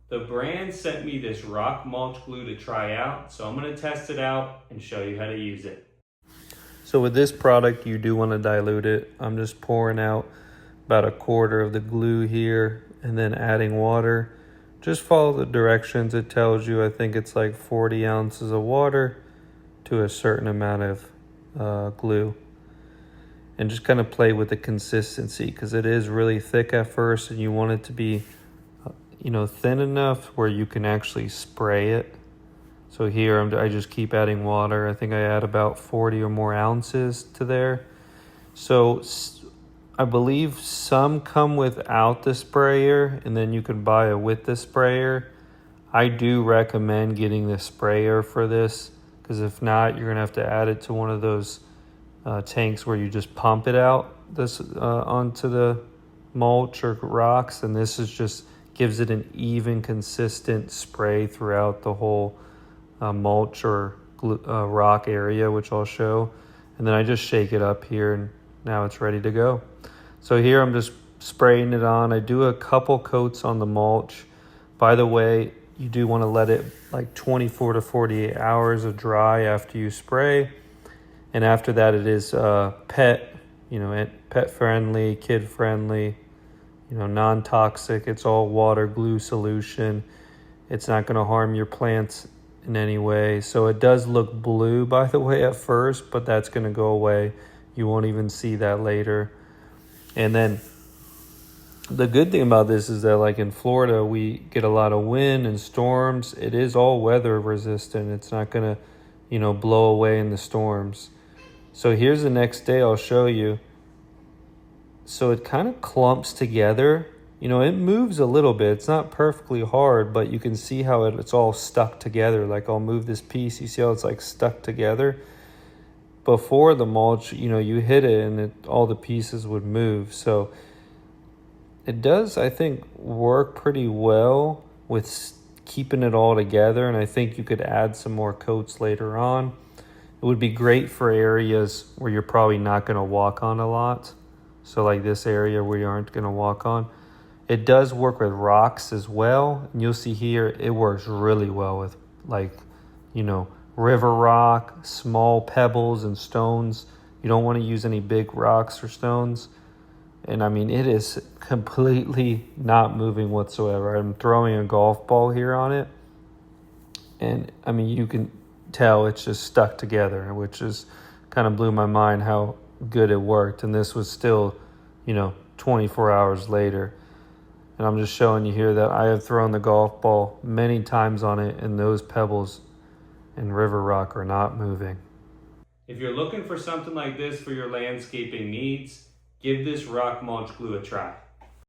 The brand sent me this rock mulch glue to try out, so I'm gonna test it out and show you how to use it. So with this product, you do want to dilute it. I'm just pouring out about a quarter of the glue here and then adding water. Just follow the directions it tells you. I think it's like 40 ounces of water to a certain amount of glue. And just kind of play with the consistency because it is really thick at first and you want it to be thin enough where you can actually spray it. So here I just keep adding water. I think I add about 40 or more ounces to there. So I believe some come without the sprayer and then you can buy it with the sprayer. I do recommend getting the sprayer for this because if not, you're gonna have to add it to one of those tanks where you just pump it out onto the mulch or rocks, and this is just gives it an even, consistent spray throughout the whole mulch or rock area, which I'll show. And then I just shake it up here and now it's ready to go. So here I'm just spraying it on. I do a couple coats on the mulch. By the way, you do want to let it like 24 to 48 hours of dry after you spray. And after that, it is pet friendly, kid friendly, non-toxic. It's all water glue solution. It's not going to harm your plants in any way. So it does look blue, by the way, at first, but that's going to go away. You won't even see that later. And then the good thing about this is that, like in Florida, we get a lot of wind and storms. It is all weather resistant. It's not going to, blow away in the storms. So here's the next day. I'll show you. So it kind of clumps together. It moves a little bit. It's not perfectly hard, but you can see how it's all stuck together. Like I'll move this piece. You see how it's like stuck together? Before the mulch, you hit it and all the pieces would move. So it does, I think, work pretty well with keeping it all together. And I think you could add some more coats later on. It would be great for areas where you're probably not going to walk on a lot. So like this area where you aren't going to walk on. It does work with rocks as well. And you'll see here, it works really well with river rock, small pebbles and stones. You don't want to use any big rocks or stones. And I mean, it is completely not moving whatsoever. I'm throwing a golf ball here on it. And I mean, you can tell it's just stuck together, which is kind of blew my mind how good it worked. And this was still, 24 hours later. And I'm just showing you here that I have thrown the golf ball many times on it and those pebbles and river rock are not moving. If you're looking for something like this for your landscaping needs, give this rock mulch glue a try.